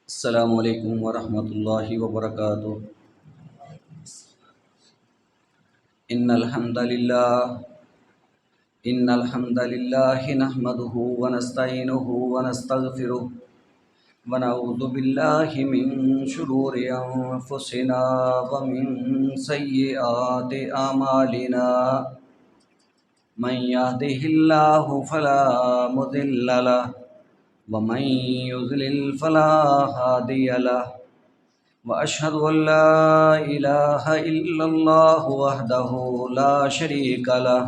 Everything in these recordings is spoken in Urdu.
السلام علیکم ورحمۃ اللہ وبرکاتہ۔ ان الحمد للہ نحمده ونستعینه ونستغفره ونعوذ باللہ من شرور انفسنا ومن سیئات اعمالنا من يهده الله فلا مضل له ومن يضلل فلا هادي له وأشهد أن لا إله إلا الله وحده لا شريك له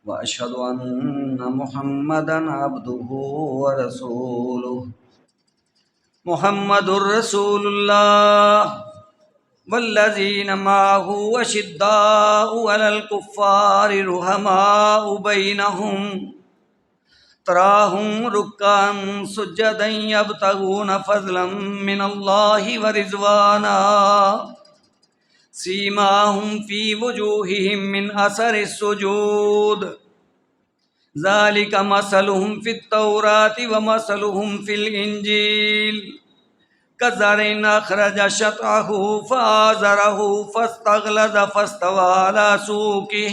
وأشهد أن محمدا عبده ورسوله محمد رسول الله والذين معه أشداء على الكفار رحماء بينهم تراهم ركعا سجدا يبتغون فضلا من الله ورضوانا سيماهم في وجوههم من أثر السجود ذلك مثلهم في التوراة ومثلهم في الإنجيل كزرع أخرج شطأه فآزره فاستغلظ فاستوى على سوقه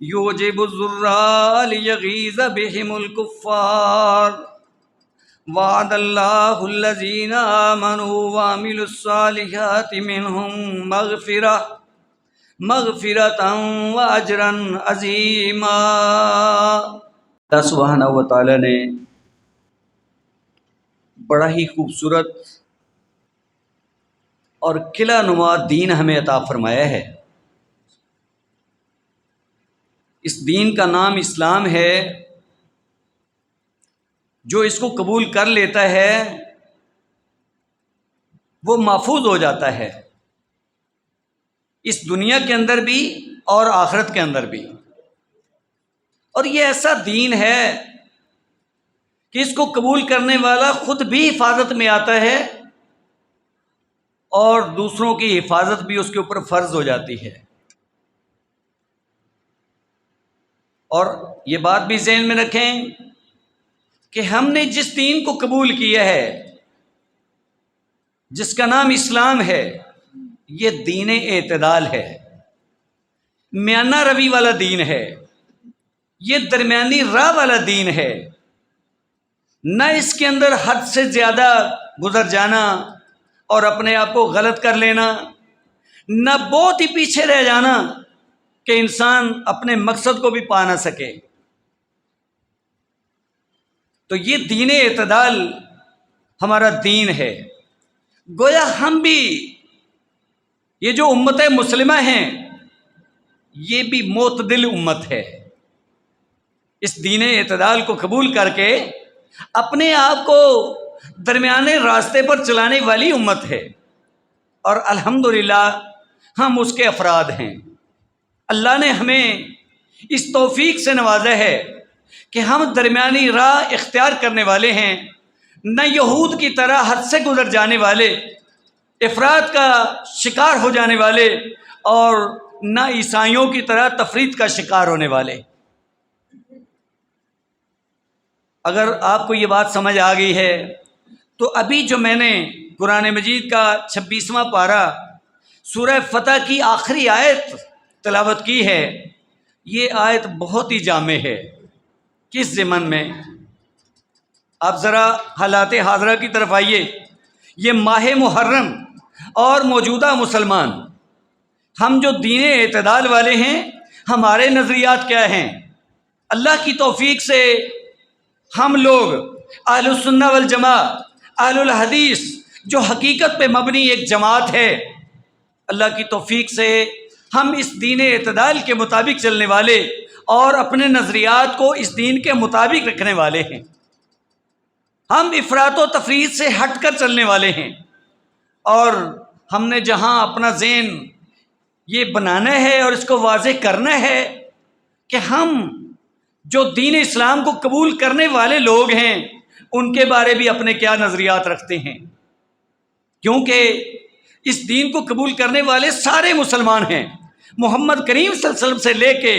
يوجب الزراء ليغيظ بهم الكفار وعد الله الذين آمنوا وعملوا الصالحات منهم مغفرة وأجرا عظيما۔ اللہ سبحانہ و تعالی نے بڑا ہی خوبصورت اور قلعہ نما دین ہمیں عطا فرمایا ہے۔ اس دین کا نام اسلام ہے۔ جو اس کو قبول کر لیتا ہے وہ محفوظ ہو جاتا ہے، اس دنیا کے اندر بھی اور آخرت کے اندر بھی۔ اور یہ ایسا دین ہے کہ اس کو قبول کرنے والا خود بھی حفاظت میں آتا ہے اور دوسروں کی حفاظت بھی اس کے اوپر فرض ہو جاتی ہے۔ اور یہ بات بھی ذہن میں رکھیں کہ ہم نے جس دین کو قبول کیا ہے، جس کا نام اسلام ہے، یہ دین اعتدال ہے، میانہ روی والا دین ہے، یہ درمیانی راہ والا دین ہے۔ نہ اس کے اندر حد سے زیادہ گزر جانا اور اپنے آپ کو غلط کر لینا، نہ بہت ہی پیچھے رہ جانا کہ انسان اپنے مقصد کو بھی پا نہ سکے۔ تو یہ دین اعتدال ہمارا دین ہے۔ گویا ہم بھی، یہ جو امت مسلمہ ہیں، یہ بھی معتدل امت ہے۔ اس دین اعتدال کو قبول کر کے اپنے آپ کو درمیانے راستے پر چلانے والی امت ہے، اور الحمدللہ ہم اس کے افراد ہیں۔ اللہ نے ہمیں اس توفیق سے نوازا ہے کہ ہم درمیانی راہ اختیار کرنے والے ہیں، نہ یہود کی طرح حد سے گزر جانے والے، افراط کا شکار ہو جانے والے، اور نہ عیسائیوں کی طرح تفریط کا شکار ہونے والے۔ اگر آپ کو یہ بات سمجھ آ گئی ہے تو ابھی جو میں نے قرآن مجید کا 26واں پارہ سورہ فتح کی آخری آیت تلاوت کی ہے، یہ آیت بہت ہی جامع ہے۔ کس ضمن میں؟ آپ ذرا حالات حاضرہ کی طرف آئیے۔ یہ ماہ محرم اور موجودہ مسلمان، ہم جو دین اعتدال والے ہیں، ہمارے نظریات کیا ہیں؟ اللہ کی توفیق سے ہم لوگ اہل السنہ والجماعت، اہل الحدیث، جو حقیقت پہ مبنی ایک جماعت ہے، اللہ کی توفیق سے ہم اس دین اعتدال کے مطابق چلنے والے اور اپنے نظریات کو اس دین کے مطابق رکھنے والے ہیں۔ ہم افراط و تفریط سے ہٹ کر چلنے والے ہیں، اور ہم نے جہاں اپنا ذہن یہ بنانا ہے اور اس کو واضح کرنا ہے کہ ہم جو دین اسلام کو قبول کرنے والے لوگ ہیں، ان کے بارے بھی اپنے کیا نظریات رکھتے ہیں، کیونکہ اس دین کو قبول کرنے والے سارے مسلمان ہیں۔ محمد کریم صلی اللہ علیہ وسلم سے لے کے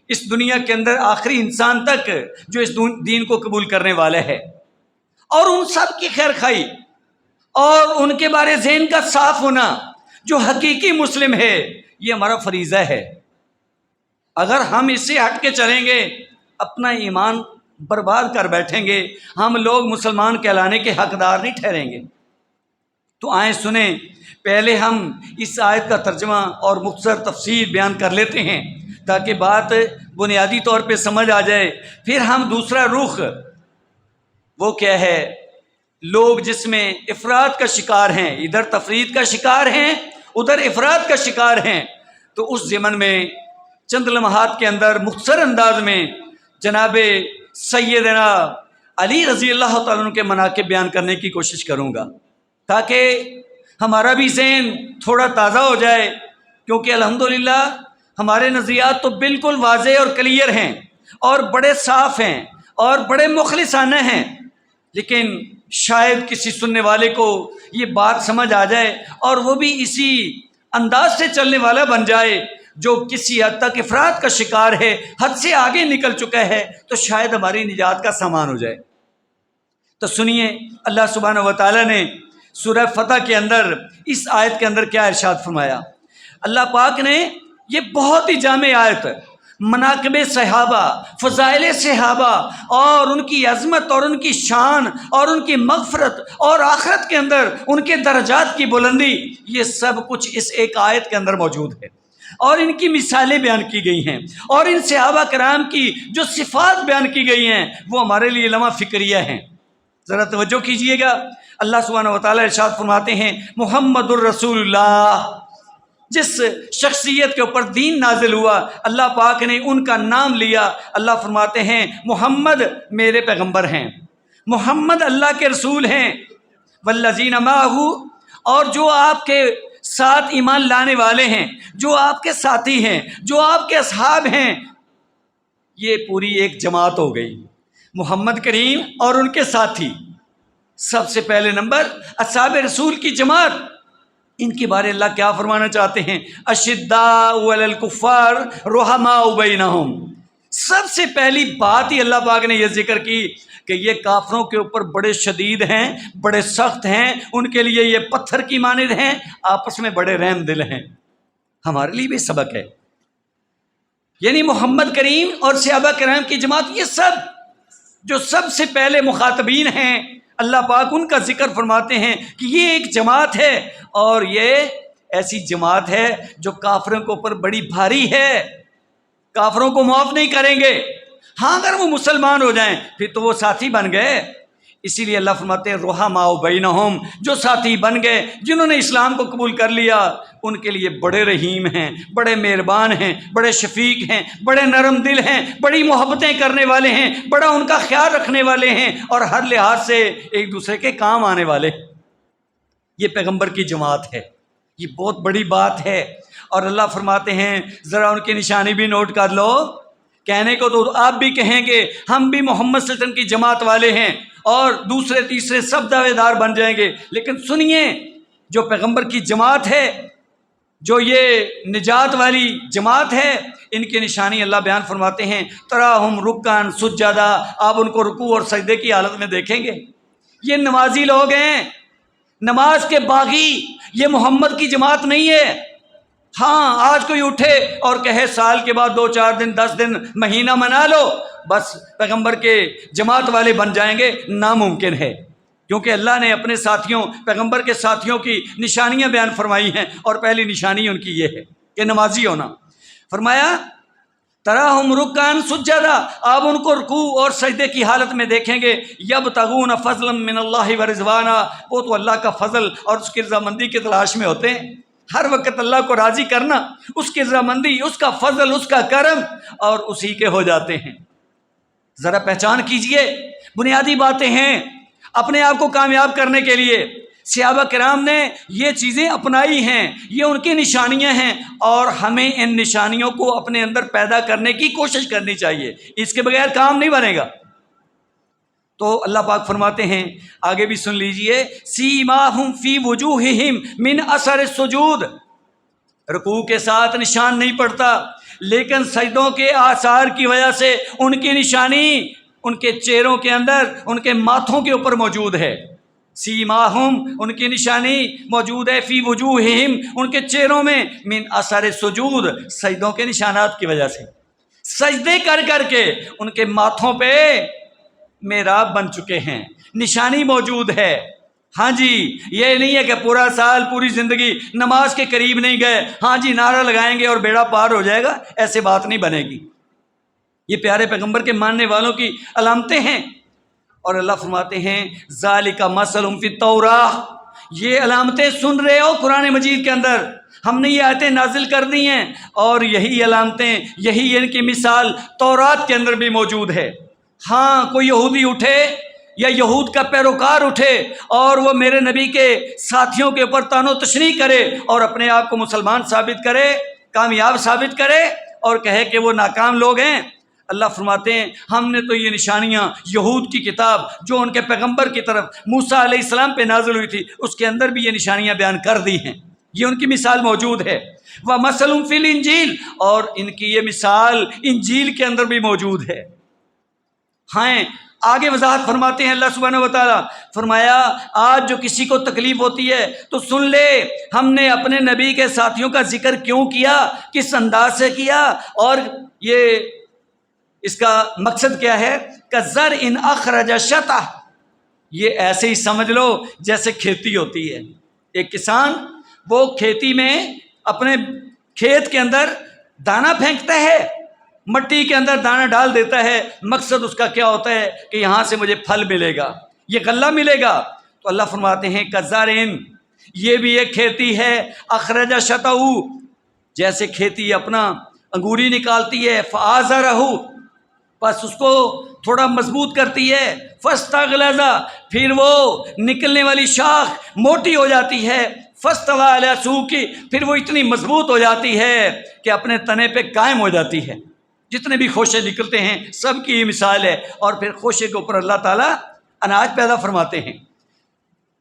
اس دنیا کے اندر آخری انسان تک جو اس دین کو قبول کرنے والا ہے، اور ان سب کی خیر خواہی اور ان کے بارے ذہن کا صاف ہونا، جو حقیقی مسلم ہے، یہ ہمارا فریضہ ہے۔ اگر ہم اس سے ہٹ کے چلیں گے اپنا ایمان برباد کر بیٹھیں گے، ہم لوگ مسلمان کہلانے کے حقدار نہیں ٹھہریں گے۔ تو آئیں سنیں، پہلے ہم اس آیت کا ترجمہ اور مختصر تفسیر بیان کر لیتے ہیں تاکہ بات بنیادی طور پہ سمجھ آ جائے۔ پھر ہم دوسرا رخ، وہ کیا ہے، لوگ جس میں افراد کا شکار ہیں، ادھر تفرید کا شکار ہیں، ادھر افراد کا شکار ہیں، تو اس ضمن میں چند لمحات کے اندر مختصر انداز میں جناب سیدنا علی رضی اللہ تعالیٰ عنہ کے مناقب بیان کرنے کی کوشش کروں گا تاکہ ہمارا بھی ذہن تھوڑا تازہ ہو جائے، کیونکہ الحمدللہ ہمارے نظریات تو بالکل واضح اور کلیئر ہیں اور بڑے صاف ہیں اور بڑے مخلصانہ ہیں، لیکن شاید کسی سننے والے کو یہ بات سمجھ آ جائے اور وہ بھی اسی انداز سے چلنے والا بن جائے جو کسی حد تک افراد کا شکار ہے، حد سے آگے نکل چکا ہے، تو شاید ہماری نجات کا سامان ہو جائے۔ تو سنیے اللہ سبحانہ و تعالیٰ نے سورہ فتح کے اندر اس آیت کے اندر کیا ارشاد فرمایا۔ اللہ پاک نے یہ بہت ہی جامع آیت، مناقب صحابہ، فضائل صحابہ اور ان کی عظمت اور ان کی شان اور ان کی مغفرت اور آخرت کے اندر ان کے درجات کی بلندی، یہ سب کچھ اس ایک آیت کے اندر موجود ہے، اور ان کی مثالیں بیان کی گئی ہیں، اور ان صحابہ کرام کی جو صفات بیان کی گئی ہیں وہ ہمارے لیے لمحہ فکریہ ہیں۔ ذرا توجہ کیجئے گا، اللہ سبحانہ و تعالیٰ ارشاد فرماتے ہیں محمد الرسول اللہ، جس شخصیت کے اوپر دین نازل ہوا اللہ پاک نے ان کا نام لیا۔ اللہ فرماتے ہیں محمد میرے پیغمبر ہیں، محمد اللہ کے رسول ہیں، والذین معہ، اور جو آپ کے ساتھ ایمان لانے والے ہیں، جو آپ کے ساتھی ہیں، جو آپ کے اصحاب ہیں، یہ پوری ایک جماعت ہو گئی، محمد کریم اور ان کے ساتھی۔ سب سے پہلے نمبر اصحاب رسول کی جماعت، ان کے بارے اللہ کیا فرمانا چاہتے ہیں، اشداء علی الکفار رحماء بینہم۔ سب سے پہلی بات ہی اللہ پاک نے یہ ذکر کی کہ یہ کافروں کے اوپر بڑے شدید ہیں، بڑے سخت ہیں، ان کے لیے یہ پتھر کی مانند ہیں، آپس میں بڑے رحم دل ہیں۔ ہمارے لیے بھی سبق ہے، یعنی محمد کریم اور صحابہ کرام کی جماعت، یہ سب جو سب سے پہلے مخاطبین ہیں، اللہ پاک ان کا ذکر فرماتے ہیں کہ یہ ایک جماعت ہے، اور یہ ایسی جماعت ہے جو کافروں کے اوپر بڑی بھاری ہے، کافروں کو معاف نہیں کریں گے۔ ہاں اگر وہ مسلمان ہو جائیں پھر تو وہ ساتھی بن گئے، اسی لیے اللہ فرماتے ہیں رحماء بینہم، جو ساتھی بن گئے، جنہوں نے اسلام کو قبول کر لیا، ان کے لیے بڑے رحیم ہیں، بڑے مہربان ہیں، بڑے شفیق ہیں، بڑے نرم دل ہیں، بڑی محبتیں کرنے والے ہیں، بڑا ان کا خیال رکھنے والے ہیں، اور ہر لحاظ سے ایک دوسرے کے کام آنے والے۔ یہ پیغمبر کی جماعت ہے، یہ بہت بڑی بات ہے۔ اور اللہ فرماتے ہیں ذرا ان کی نشانی بھی نوٹ کر لو، کہنے کو تو آپ بھی کہیں گے ہم بھی محمد صلی اللہ علیہ وسلم کی جماعت والے ہیں، اور دوسرے تیسرے سب دعوے دار بن جائیں گے، لیکن سنیے جو پیغمبر کی جماعت ہے، جو یہ نجات والی جماعت ہے، ان کی نشانی اللہ بیان فرماتے ہیں تراہم رکعن سجدا، آپ ان کو رکوع اور سجدے کی حالت میں دیکھیں گے۔ یہ نمازی لوگ ہیں، نماز کے باغی، یہ محمد کی جماعت نہیں ہے۔ ہاں آج کوئی اٹھے اور کہے سال کے بعد 2 4 دن 10 دن مہینہ منا لو بس پیغمبر کے جماعت والے بن جائیں گے، ناممکن ہے، کیونکہ اللہ نے اپنے ساتھیوں، پیغمبر کے ساتھیوں کی نشانیاں بیان فرمائی ہیں، اور پہلی نشانی ان کی یہ ہے کہ نمازی ہونا۔ فرمایا تراہم رکعن سجدا، آپ ان کو رکوع اور سجدے کی حالت میں دیکھیں گے، یبتغون فضلا من اللہ ورضوانا، وہ تو اللہ کا فضل اور اس کی رضامندی کی تلاش میں ہوتے ہیں، ہر وقت اللہ کو راضی کرنا، اس کی رضامندی، اس کا فضل، اس کا کرم، اور اسی کے ہو جاتے ہیں۔ ذرا پہچان کیجئے، بنیادی باتیں ہیں اپنے آپ کو کامیاب کرنے کے لیے۔ صحابہ کرام نے یہ چیزیں اپنائی ہیں، یہ ان کی نشانیاں ہیں، اور ہمیں ان نشانیوں کو اپنے اندر پیدا کرنے کی کوشش کرنی چاہیے، اس کے بغیر کام نہیں بنے گا۔ تو اللہ پاک فرماتے ہیں، آگے بھی سن لیجئے، سیماہم فی وجوہہم من اثر السجود، رکوع کے ساتھ نشان نہیں پڑتا، لیکن سجدوں کے آثار کی وجہ سے ان کی نشانی ان کے چہروں کے اندر، ان کے ماتھوں کے اوپر موجود ہے۔ سیماہم ان کی نشانی موجود ہے، فی وجوہہم ان کے چہروں میں، من اثر سجود سجدوں کے نشانات کی وجہ سے، سجدے کر کر کے ان کے ماتھوں پہ محراب بن چکے ہیں، نشانی موجود ہے۔ ہاں جی، یہ نہیں ہے کہ پورا سال پوری زندگی نماز کے قریب نہیں گئے، ہاں جی نعرہ لگائیں گے اور بیڑا پار ہو جائے گا، ایسے بات نہیں بنے گی۔ یہ پیارے پیغمبر کے ماننے والوں کی علامتیں ہیں، اور اللہ فرماتے ہیں ذالک مثلہم فی التوراہ، یہ علامتیں سن رہے ہو قرآن مجید کے اندر، ہم نے یہ آیتیں نازل کر دی ہیں، اور یہی علامتیں، یہی ان کی مثال تورات کے اندر بھی موجود ہے۔ ہاں کوئی یہودی اٹھے یا یہود کا پیروکار اٹھے اور وہ میرے نبی کے ساتھیوں کے اوپر طعن و تشنیع کرے اور اپنے آپ کو مسلمان ثابت کرے، کامیاب ثابت کرے، اور کہے کہ وہ ناکام لوگ ہیں، اللہ فرماتے ہیں ہم نے تو یہ نشانیاں یہود کی کتاب جو ان کے پیغمبر کی طرف موسیٰ علیہ السلام پہ نازل ہوئی تھی اس کے اندر بھی یہ نشانیاں بیان کر دی ہیں، یہ ان کی مثال موجود ہے۔ وَمَثَلٌ فِي الْإِنْجِيلِ، اور ان کی یہ مثال انجیل کے اندر بھی موجود ہے۔ ہاں آگے وضاحت فرماتے ہیں اللہ سبحانہ و تعالیٰ، فرمایا آج جو کسی کو تکلیف ہوتی ہے تو سن لے ہم نے اپنے نبی کے ساتھیوں کا ذکر کیوں کیا، کس انداز سے کیا، اور یہ اس کا مقصد کیا ہے؟ کَزَرْعٍ أَخْرَجَ شَطْأَهُ، یہ ایسے ہی سمجھ لو جیسے کھیتی ہوتی ہے، ایک کسان وہ کھیتی میں اپنے کھیت کے اندر دانہ پھینکتا ہے، مٹی کے اندر دانہ ڈال دیتا ہے، مقصد اس کا کیا ہوتا ہے کہ یہاں سے مجھے پھل ملے گا، یہ غلہ ملے گا۔ تو اللہ فرماتے ہیں کَزَرْعٍ، یہ بھی ایک کھیتی ہے، أَخْرَجَ شَطْأَهُ، جیسے کھیتی اپنا انگوری نکالتی ہے، فَآزَرَهُ، بس اس کو تھوڑا مضبوط کرتی ہے، فَاسْتَغْلَظَ، پھر وہ نکلنے والی شاخ موٹی ہو جاتی ہے، فَاسْتَوَىٰ عَلَىٰ سُوقِهِ، پھر وہ اتنی مضبوط ہو جاتی ہے کہ اپنے تنے پہ قائم ہو جاتی ہے، جتنے بھی خوشے نکلتے ہیں سب کی یہ مثال ہے، اور پھر خوشے کے اوپر اللہ تعالیٰ اناج پیدا فرماتے ہیں۔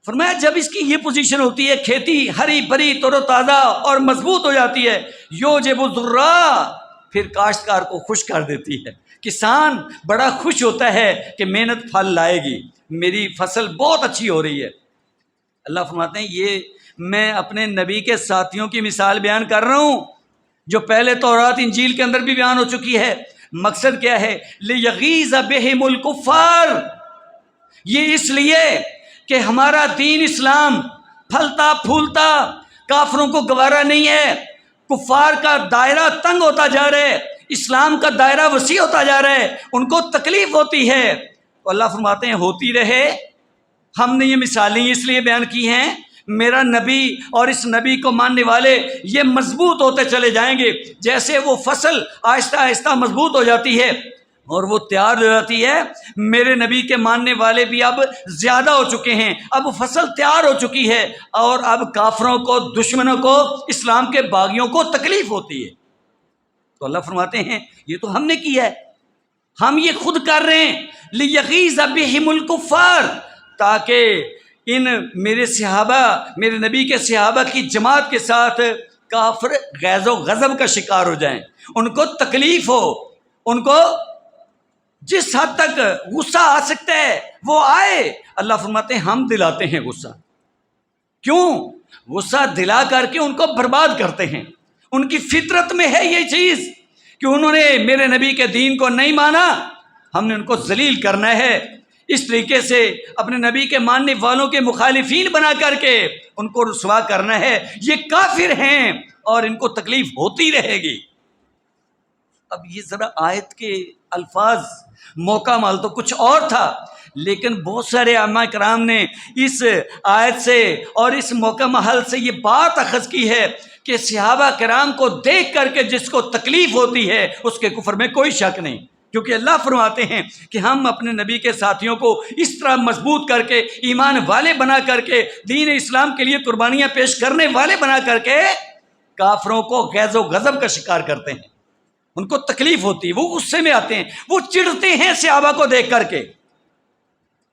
فرمایا جب اس کی یہ پوزیشن ہوتی ہے، کھیتی ہری بھری تر و تازہ اور مضبوط ہو جاتی ہے، یوجب الذرّا، پھر کاشتکار کو خوش کر دیتی ہے، کسان بڑا خوش ہوتا ہے کہ محنت پھل لائے گی، میری فصل بہت اچھی ہو رہی ہے۔ اللہ فرماتے ہیں یہ میں اپنے نبی کے ساتھیوں کی مثال بیان کر رہا ہوں جو پہلے تورات انجیل کے اندر بھی بیان ہو چکی ہے۔ مقصد کیا ہے؟ لِیَغِیظَ بِهِمُ الْکُفَّارَ، یہ اس لیے کہ ہمارا دین اسلام پھلتا پھولتا کافروں کو گوارا نہیں ہے، کفار کا دائرہ تنگ ہوتا جا رہا ہے، اسلام کا دائرہ وسیع ہوتا جا رہا ہے، ان کو تکلیف ہوتی ہے، تو اللہ فرماتے ہیں ہوتی رہے، ہم نے یہ مثالیں اس لیے بیان کی ہیں، میرا نبی اور اس نبی کو ماننے والے یہ مضبوط ہوتے چلے جائیں گے، جیسے وہ فصل آہستہ آہستہ مضبوط ہو جاتی ہے اور وہ تیار ہو جاتی ہے، میرے نبی کے ماننے والے بھی اب زیادہ ہو چکے ہیں، اب فصل تیار ہو چکی ہے، اور اب کافروں کو، دشمنوں کو، اسلام کے باغیوں کو تکلیف ہوتی ہے۔ تو اللہ فرماتے ہیں یہ تو ہم نے کیا ہے، ہم یہ خود کر رہے ہیں، لِیَغِیظَ بِهِمُ الْکُفَّارَ، تاکہ ان میرے صحابہ، میرے نبی کے صحابہ کی جماعت کے ساتھ کافر غیظ و غضب کا شکار ہو جائیں، ان کو تکلیف ہو، ان کو جس حد تک غصہ آ سکتا ہے وہ آئے۔ اللہ فرماتے ہیں ہم دلاتے ہیں غصہ، کیوں؟ غصہ دلا کر کے ان کو برباد کرتے ہیں، ان کی فطرت میں ہے یہ چیز کہ انہوں نے میرے نبی کے دین کو نہیں مانا، ہم نے ان کو ذلیل کرنا ہے، اس طریقے سے اپنے نبی کے ماننے والوں کے مخالفین بنا کر کے ان کو رسوا کرنا ہے، یہ کافر ہیں اور ان کو تکلیف ہوتی رہے گی۔ اب یہ ذرا آیت کے الفاظ موقع مال تو کچھ اور تھا، لیکن بہت سارے علماء کرام نے اس آیت سے اور اس موقع محل سے یہ بات اخذ کی ہے کہ صحابہ کرام کو دیکھ کر کے جس کو تکلیف ہوتی ہے اس کے کفر میں کوئی شک نہیں، کیونکہ اللہ فرماتے ہیں کہ ہم اپنے نبی کے ساتھیوں کو اس طرح مضبوط کر کے، ایمان والے بنا کر کے، دین اسلام کے لیے قربانیاں پیش کرنے والے بنا کر کے کافروں کو غیظ و غضب کا شکار کرتے ہیں، ان کو تکلیف ہوتی ہے، وہ غصے میں آتے ہیں، وہ چڑھتے ہیں صحابہ کو دیکھ کر کے۔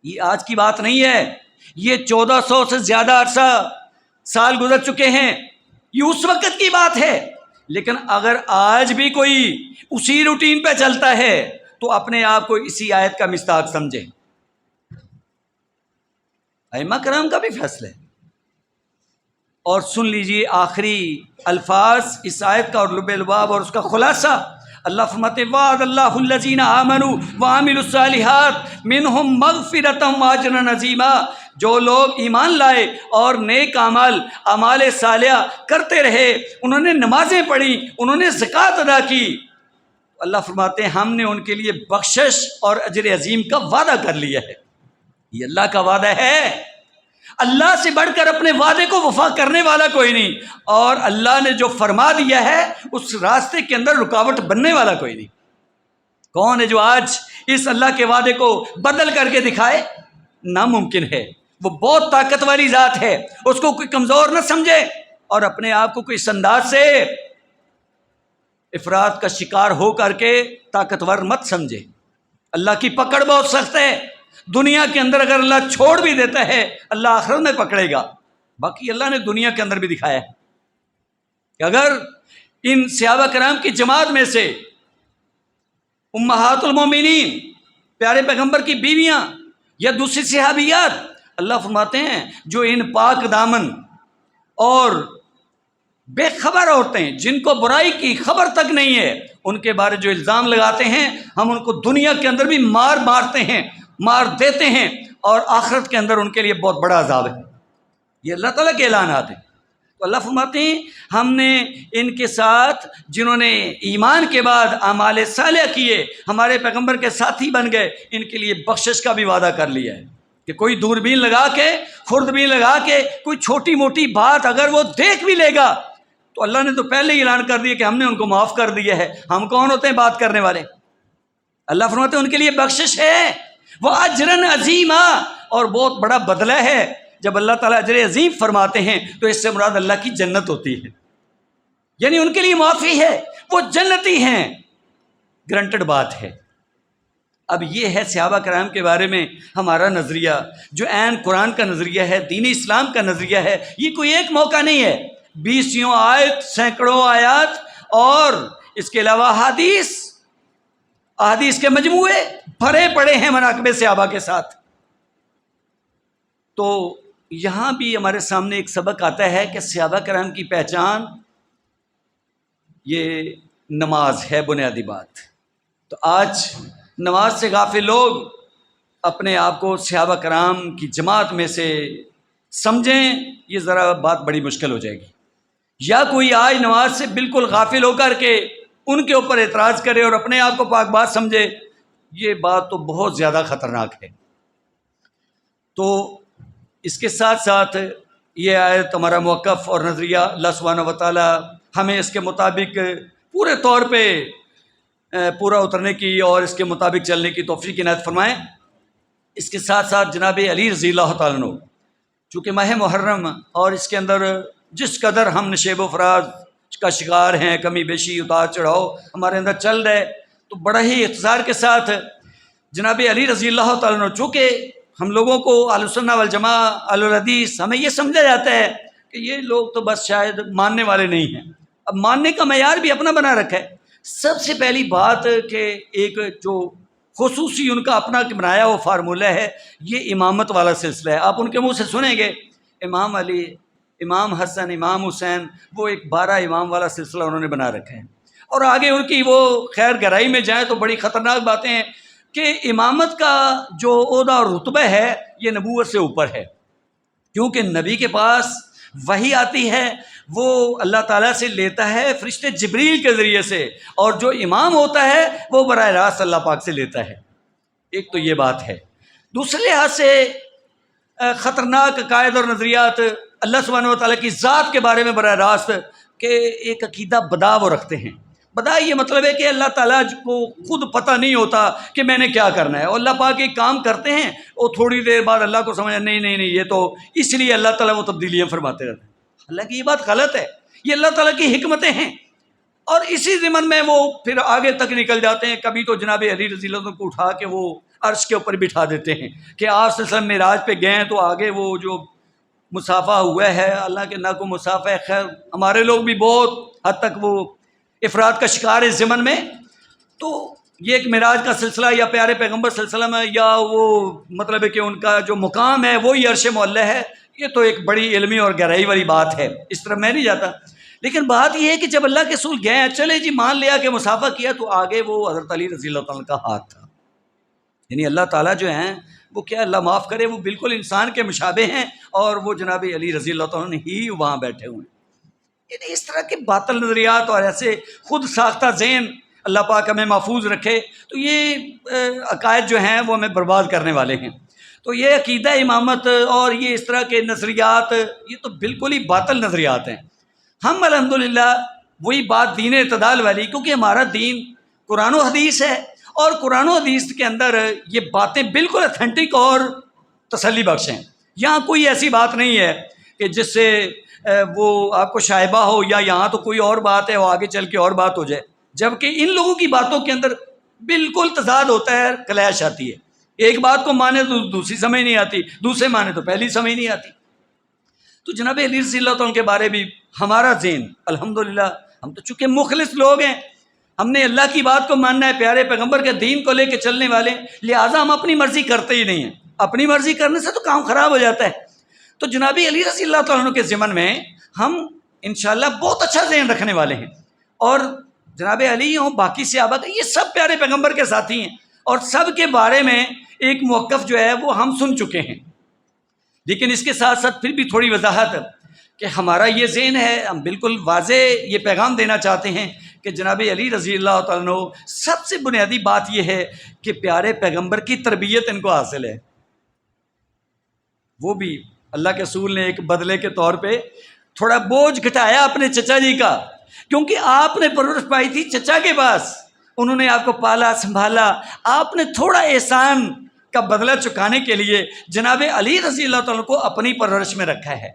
یہ آج کی بات نہیں ہے، یہ 1400 سے زیادہ عرصہ سال گزر چکے ہیں، یہ اس وقت کی بات ہے، لیکن اگر آج بھی کوئی اسی روٹین پہ چلتا ہے تو اپنے آپ کو اسی آیت کا مصداق سمجھے۔ ائمہ کرام کا بھی فیصلہ ہے۔ اور سن لیجئے آخری الفاظ اس آیت کا اور لب لباب اور اس کا خلاصہ، اللہ فرماتے وعد اللہ الذین آمنوا وعملوا الصالحات منہم مغفرۃ واجرا عظیما، جو لوگ ایمان لائے اور نیک اعمال صالحہ کرتے رہے، انہوں نے نمازیں پڑھی، انہوں نے زکوٰۃ ادا کی، اللہ فرماتے ہیں ہم نے ان کے لیے بخشش اور اجر عظیم کا وعدہ کر لیا ہے۔ یہ اللہ کا وعدہ ہے، اللہ سے بڑھ کر اپنے وعدے کو وفا کرنے والا کوئی نہیں، اور اللہ نے جو فرما دیا ہے اس راستے کے اندر رکاوٹ بننے والا کوئی نہیں۔ کون ہے جو آج اس اللہ کے وعدے کو بدل کر کے دکھائے؟ ناممکن ہے۔ وہ بہت طاقت والی ذات ہے، اس کو کوئی کمزور نہ سمجھے اور اپنے آپ کو کوئی اس انداز سے افراد کا شکار ہو کر کے طاقتور مت سمجھے۔ اللہ کی پکڑ بہت سخت ہے، دنیا کے اندر اگر اللہ چھوڑ بھی دیتا ہے اللہ آخرت میں پکڑے گا۔ باقی اللہ نے دنیا کے اندر بھی دکھایا ہے کہ اگر ان صحابہ کرام کی جماعت میں سے امہات المومنین پیارے پیغمبر کی بیویاں یا دوسری صحابیات، اللہ فرماتے ہیں جو ان پاک دامن اور بے خبر عورتیں جن کو برائی کی خبر تک نہیں ہے، ان کے بارے جو الزام لگاتے ہیں ہم ان کو دنیا کے اندر بھی مارتے ہیں، مار دیتے ہیں، اور آخرت کے اندر ان کے لیے بہت بڑا عذاب ہے۔ یہ اللہ تعالیٰ کے اعلانات ہیں۔ تو اللہ فرماتے ہیں ہم نے ان کے ساتھ جنہوں نے ایمان کے بعد اعمال صالحہ کیے، ہمارے پیغمبر کے ساتھی بن گئے، ان کے لیے بخشش کا بھی وعدہ کر لیا ہے کہ کوئی دوربین لگا کے، خوردبین لگا کے کوئی چھوٹی موٹی بات اگر وہ دیکھ بھی لے گا تو اللہ نے تو پہلے ہی اعلان کر دیا کہ ہم نے ان کو معاف کر دیا ہے۔ ہم کون ہوتے ہیں بات کرنے والے؟ اللہ فرماتے ہیں ان کے لیے بخشش ہے، وہ اجرن عظیما، اور بہت بڑا بدلہ ہے۔ جب اللہ تعالیٰ اجر عظیم فرماتے ہیں تو اس سے مراد اللہ کی جنت ہوتی ہے، یعنی ان کے لیے معافی ہے، وہ جنتی ہیں، گرانٹڈ بات ہے۔ اب یہ ہے صحابہ کرام کے بارے میں ہمارا نظریہ، جو عین قرآن کا نظریہ ہے، دین اسلام کا نظریہ ہے۔ یہ کوئی ایک موقع نہیں ہے، 20 آیت، سینکڑوں آیات اور اس کے علاوہ احادیث کے مجموعے بھرے پڑے ہیں مناقب صحابہ کے ساتھ۔ تو یہاں بھی ہمارے سامنے ایک سبق آتا ہے کہ صحابہ کرام کی پہچان یہ نماز ہے، بنیادی بات۔ تو آج نماز سے غافل لوگ اپنے آپ کو صحابہ کرام کی جماعت میں سے سمجھیں، یہ ذرا بات بڑی مشکل ہو جائے گی۔ یا کوئی آج نماز سے بالکل غافل ہو کر کے ان کے اوپر اعتراض کرے اور اپنے آپ کو پاک باز سمجھے، یہ بات تو بہت زیادہ خطرناک ہے۔ تو اس کے ساتھ ساتھ یہ آیت ہمارا موقف اور نظریہ، اللہ سبحانہ و تعالی ہمیں اس کے مطابق پورے طور پہ پورا اترنے کی اور اس کے مطابق چلنے کی توفیق عنایت فرمائیں۔ اس کے ساتھ ساتھ جناب علی رضی اللہ تعالیٰ عنہ، چونکہ ماہ محرم اور اس کے اندر جس قدر ہم نشیب و فراز کا شکار ہیں، کمی بیشی اتار چڑھاؤ ہمارے اندر چل رہے، تو بڑا ہی اختصار کے ساتھ جناب علی رضی اللہ تعالیٰ عنہ، چونکہ ہم لوگوں کو اہل السنہ والجماعہ اہل الحدیث ہمیں یہ سمجھا جاتا ہے کہ یہ لوگ تو بس شاید ماننے والے نہیں ہیں۔ اب ماننے کا معیار بھی اپنا بنا رکھا ہے۔ سب سے پہلی بات کہ ایک جو خصوصی ان کا اپنا بنایا وہ فارمولہ ہے، یہ امامت والا سلسلہ ہے۔ آپ ان کے منہ سے سنیں گے امام علی، امام حسن، امام حسین، وہ ایک 12 امام والا سلسلہ انہوں نے بنا رکھا ہے۔ اور آگے ان کی وہ خیر گہرائی میں جائیں تو بڑی خطرناک باتیں ہیں کہ امامت کا جو عہدہ اور رتبہ ہے یہ نبوت سے اوپر ہے، کیونکہ نبی کے پاس وحی آتی ہے، وہ اللہ تعالیٰ سے لیتا ہے فرشتے جبریل کے ذریعے سے، اور جو امام ہوتا ہے وہ براہ راست اللہ پاک سے لیتا ہے۔ ایک تو یہ بات ہے۔ دوسرے لحاظ سے خطرناک عقائد اور نظریات اللہ سبحانہ و تعالیٰ کی ذات کے بارے میں براہ راست کہ ایک عقیدہ بدا وہ رکھتے ہیں۔ بدا یہ مطلب ہے کہ اللہ تعالیٰ کو خود پتہ نہیں ہوتا کہ میں نے کیا کرنا ہے، اور اللہ پاک ایک کام کرتے ہیں اور تھوڑی دیر بعد اللہ کو سمجھا نہیں یہ تو اس لیے اللہ تعالیٰ وہ تبدیلیاں فرماتے رہتے ہیں۔ حالانکہ یہ بات غلط ہے، یہ اللہ تعالیٰ کی حکمتیں ہیں، اور اسی ضمن میں وہ پھر آگے تک نکل جاتے ہیں۔ کبھی تو جناب علی رضی اللہ عنہ کو اٹھا کے وہ عرش کے اوپر بٹھا دیتے ہیں کہ آپ صلی اللہ علیہ وسلم معراج پہ گئے ہیں تو آگے وہ جو مسافہ ہوا ہے، اللہ کے نہ کو مسافہ ہے۔ خیر ہمارے لوگ بھی بہت حد تک وہ افراد کا شکار ہے ضمن میں۔ تو یہ ایک معراج کا سلسلہ یا پیارے پیغمبر صلی اللہ علیہ وسلم یا وہ مطلب ہے کہ ان کا جو مقام ہے وہی عرش معلیٰ ہے، یہ تو ایک بڑی علمی اور گہرائی والی بات ہے، اس طرح میں نہیں جاتا۔ لیکن بات یہ ہے کہ جب اللہ کے رسول گئے ہیں، چلے جی مان لیا کہ مسافہ کیا، تو آگے وہ حضرت علی رضی اللہ تعالیٰ کا ہاتھ تھا۔ یعنی اللہ تعالیٰ جو ہیں وہ کیا، اللہ معاف کرے، وہ بالکل انسان کے مشابہ ہیں، اور وہ جناب علی رضی اللہ تعالیٰ ہی وہاں بیٹھے ہوئے ہیں۔ یعنی اس طرح کے باطل نظریات اور ایسے خود ساختہ ذہن اللہ پاک ہمیں محفوظ رکھے، تو یہ عقائد جو ہیں وہ ہمیں برباد کرنے والے ہیں۔ تو یہ عقیدہ امامت اور یہ اس طرح کے نظریات، یہ تو بالکل ہی باطل نظریات ہیں۔ ہم الحمدللہ وہی بات دین اعتدال والی، کیونکہ ہمارا دین قرآن و حدیث ہے، اور قرآن و حدیث کے اندر یہ باتیں بالکل اتھینٹک اور تسلی بخش ہیں۔ یہاں کوئی ایسی بات نہیں ہے کہ جس سے وہ آپ کو شائبہ ہو، یا یہاں تو کوئی اور بات ہے وہ آگے چل کے اور بات ہو جائے، جبکہ ان لوگوں کی باتوں کے اندر بالکل تضاد ہوتا ہے، کلیش آتی ہے۔ ایک بات کو مانے تو دوسری سمجھ نہیں آتی، دوسرے مانے تو پہلی سمجھ نہیں آتی۔ تو جناب علی رضی اللہ تعالیٰ کے بارے بھی ہمارا ذہن الحمدللہ، ہم تو چونکہ مخلص لوگ ہیں، ہم نے اللہ کی بات کو ماننا ہے، پیارے پیغمبر کے دین کو لے کے چلنے والے، لہٰذا ہم اپنی مرضی کرتے ہی نہیں ہیں۔ اپنی مرضی کرنے سے تو کام خراب ہو جاتا ہے۔ تو جناب علی رضی اللہ تعالیٰ کے ضمن میں ہم انشاءاللہ بہت اچھا ذہن رکھنے والے ہیں، اور جناب علی ہوں، باقی صحابہ، یہ سب پیارے پیغمبر کے ساتھی ہیں، اور سب کے بارے میں ایک موقف جو ہے وہ ہم سن چکے ہیں۔ لیکن اس کے ساتھ ساتھ پھر بھی تھوڑی وضاحت کہ ہمارا یہ ذہن ہے، ہم بالکل واضح یہ پیغام دینا چاہتے ہیں کہ جناب علی رضی اللہ تعالیٰ عنہ سب سے بنیادی بات یہ ہے کہ پیارے پیغمبر کی تربیت ان کو حاصل ہے۔ وہ بھی اللہ کے رسول نے ایک بدلے کے طور پہ تھوڑا بوجھ گھٹایا اپنے چچا جی کا، کیونکہ آپ نے پرورش پائی تھی چچا کے پاس، انہوں نے آپ کو پالا سنبھالا، آپ نے تھوڑا احسان کا بدلہ چکانے کے لیے جناب علی رضی اللہ تعالیٰ کو اپنی پرورش میں رکھا ہے،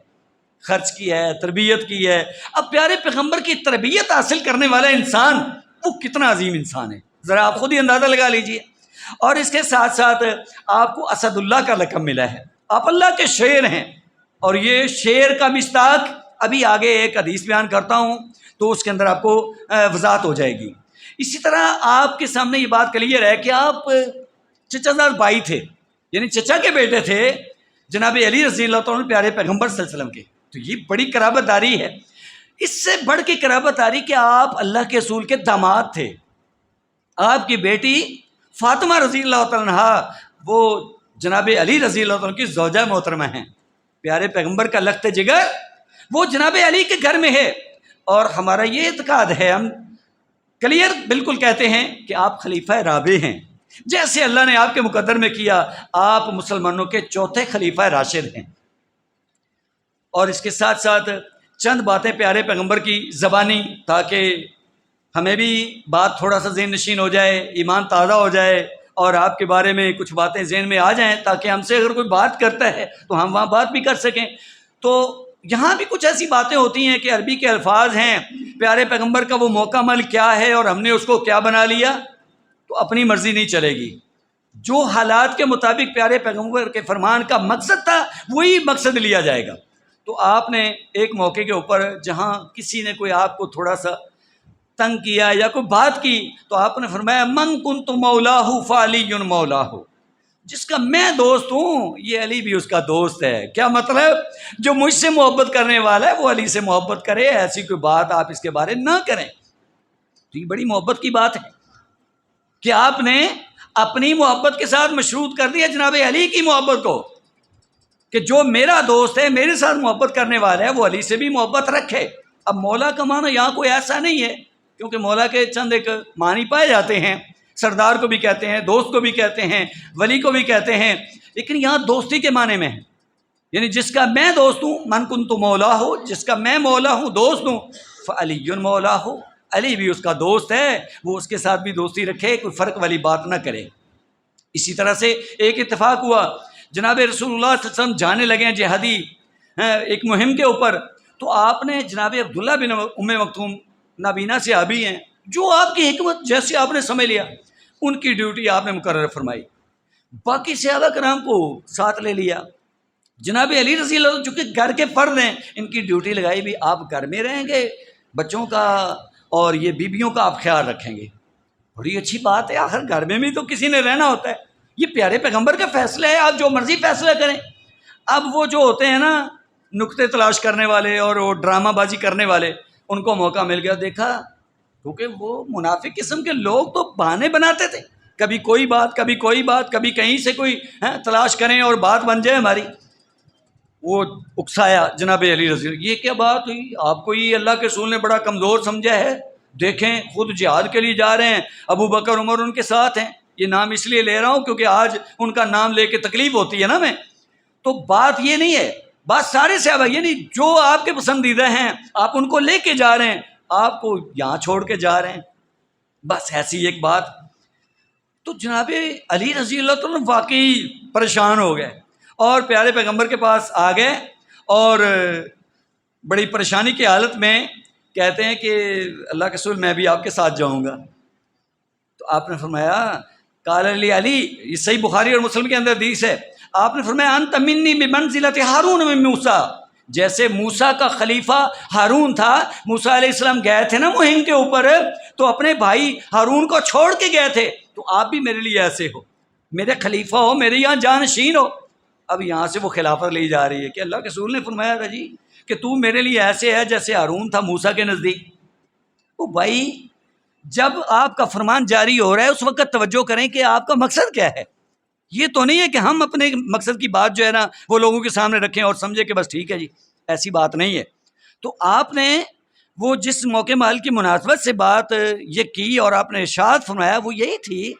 خرچ کی ہے، تربیت کی ہے۔ اب پیارے پیغمبر کی تربیت حاصل کرنے والا انسان وہ کتنا عظیم انسان ہے، ذرا آپ خود ہی اندازہ لگا لیجئے۔ اور اس کے ساتھ ساتھ آپ کو اسد اللہ کا لقب ملا ہے، آپ اللہ کے شیر ہیں، اور یہ شیر کا مصداق ابھی آگے ایک حدیث بیان کرتا ہوں تو اس کے اندر آپ کو وضاحت ہو جائے گی۔ اسی طرح آپ کے سامنے یہ بات کلیئر ہے کہ آپ چچا زاد بھائی تھے، یعنی چچا کے بیٹے تھے جناب علی رضی اللہ تعالیٰ پیارے پیغمبر صلی اللہ علیہ وسلم کے، تو یہ بڑی قرابت داری ہے۔ اس سے بڑھ کے قرابت داری کہ آپ اللہ کے رسول کے داماد تھے، آپ کی بیٹی فاطمہ رضی اللہ تعالیٰ عنہا وہ جناب علی رضی اللہ تعالیٰ کی زوجہ محترمہ ہیں، پیارے پیغمبر کا لخت جگر وہ جناب علی کے گھر میں ہے۔ اور ہمارا یہ اعتقاد ہے، ہم کلیئر بالکل کہتے ہیں کہ آپ خلیفہ رابع ہیں، جیسے اللہ نے آپ کے مقدر میں کیا، آپ مسلمانوں کے چوتھے خلیفہ راشد ہیں۔ اور اس کے ساتھ ساتھ چند باتیں پیارے پیغمبر کی زبانی، تاکہ ہمیں بھی بات تھوڑا سا ذہن نشین ہو جائے، ایمان تازہ ہو جائے، اور آپ کے بارے میں کچھ باتیں ذہن میں آ جائیں، تاکہ ہم سے اگر کوئی بات کرتا ہے تو ہم وہاں بات بھی کر سکیں۔ تو یہاں بھی کچھ ایسی باتیں ہوتی ہیں کہ عربی کے الفاظ ہیں، پیارے پیغمبر کا وہ موقع عمل کیا ہے اور ہم نے اس کو کیا بنا لیا، تو اپنی مرضی نہیں چلے گی۔ جو حالات کے مطابق پیارے پیغمبر کے فرمان کا مقصد تھا وہی مقصد لیا جائے گا۔ تو آپ نے ایک موقع کے اوپر جہاں کسی نے کوئی آپ کو تھوڑا سا تنگ کیا یا کوئی بات کی، تو آپ نے فرمایا من کنت مولاہ فعلی مولاہ، جس کا میں دوست ہوں یہ علی بھی اس کا دوست ہے۔ کیا مطلب؟ جو مجھ سے محبت کرنے والا ہے وہ علی سے محبت کرے، ایسی کوئی بات آپ اس کے بارے نہ کریں۔ تو یہ بڑی محبت کی بات ہے کہ آپ نے اپنی محبت کے ساتھ مشروط کر دیا جناب علی کی محبت کو، کہ جو میرا دوست ہے، میرے ساتھ محبت کرنے والا ہے، وہ علی سے بھی محبت رکھے۔ اب مولا کا معنی یہاں کوئی ایسا نہیں ہے، کیونکہ مولا کے چند ایک معنی پائے جاتے ہیں، سردار کو بھی کہتے ہیں، دوست کو بھی کہتے ہیں، ولی کو بھی کہتے ہیں، لیکن یہاں دوستی کے معنی میں ہے، یعنی جس کا میں دوست ہوں، من کنت مولا ہو، جس کا میں مولا ہوں، دوست ہوں، فعلی مولا ہو، علی بھی اس کا دوست ہے، وہ اس کے ساتھ بھی دوستی رکھے، کوئی فرق والی بات نہ کرے۔ اسی طرح سے ایک اتفاق ہوا، جناب رسول اللہ صلی اللہ علیہ وسلم جانے لگے ہیں جہادی ایک مہم کے اوپر، تو آپ نے جناب عبداللہ بن ام مکتوم نابینا صحابی ہیں، جو آپ کی حکمت جیسے آپ نے سمجھ لیا، ان کی ڈیوٹی آپ نے مقرر فرمائی، باقی صحابہ کرام کو ساتھ لے لیا۔ جناب علی رضی اللہ عنہ چونکہ گھر کے فرد ہیں، ان کی ڈیوٹی لگائی بھی آپ گھر میں رہیں گے، بچوں کا اور یہ بیویوں کا آپ خیال رکھیں گے۔ بڑی اچھی بات ہے، آخر گھر میں بھی تو کسی نے رہنا ہوتا ہے، یہ پیارے پیغمبر کا فیصلہ ہے، آپ جو مرضی فیصلہ کریں۔ اب وہ جو ہوتے ہیں نا نکتے تلاش کرنے والے اور وہ ڈرامہ بازی کرنے والے، ان کو موقع مل گیا، دیکھا، کیونکہ وہ منافق قسم کے لوگ تو بہانے بناتے تھے، کبھی کوئی بات، کبھی کوئی بات، کبھی کہیں سے کوئی تلاش کریں اور بات بن جائے ہماری۔ وہ اکسایا جناب علی رضی اللہ، یہ کیا بات ہوئی، آپ کو یہ اللہ کے رسول نے بڑا کمزور سمجھا ہے؟ دیکھیں خود جہاد کے لیے جا رہے ہیں، ابو بکر عمر ان کے ساتھ ہیں، یہ نام اس لیے لے رہا ہوں کیونکہ آج ان کا نام لے کے تکلیف ہوتی ہے نا میں، تو بات یہ نہیں ہے، بات سارے صحابہ، یعنی جو آپ کے پسندیدہ ہیں آپ ان کو لے کے جا رہے ہیں، آپ کو یہاں چھوڑ کے جا رہے ہیں، بس ایسی ایک بات۔ تو جناب علی رضی اللہ تعالیٰ واقعی پریشان ہو گئے اور پیارے پیغمبر کے پاس آ گئے اور بڑی پریشانی کی حالت میں کہتے ہیں کہ اللہ کے رسول میں بھی آپ کے ساتھ جاؤں گا۔ تو آپ نے فرمایا، قال علی، یہ صحیح بخاری اور مسلم کے اندر حدیث ہے، آپ نے فرمایا انت منی بمنزلۃ ہارون من موسیٰ، جیسے موسیٰ کا خلیفہ ہارون تھا، موسیٰ علیہ السلام گئے تھے نا مہم کے اوپر تو اپنے بھائی ہارون کو چھوڑ کے گئے تھے، تو آپ بھی میرے لیے ایسے ہو، میرے خلیفہ ہو، میرے یہاں جانشین ہو۔ اب یہاں سے وہ خلافت لی جا رہی ہے کہ اللہ کے رسول نے فرمایا تھا جی کہ تو میرے لیے ایسے ہے جیسے ہارون تھا موسیٰ کے نزدیک۔ وہ بھائی جب آپ کا فرمان جاری ہو رہا ہے اس وقت توجہ کریں کہ آپ کا مقصد کیا ہے، یہ تو نہیں ہے کہ ہم اپنے مقصد کی بات جو ہے نا وہ لوگوں کے سامنے رکھیں اور سمجھے کہ بس ٹھیک ہے جی، ایسی بات نہیں ہے۔ تو آپ نے وہ جس موقع محل کی مناسبت سے بات یہ کی اور آپ نے ارشاد فرمایا وہ یہی تھی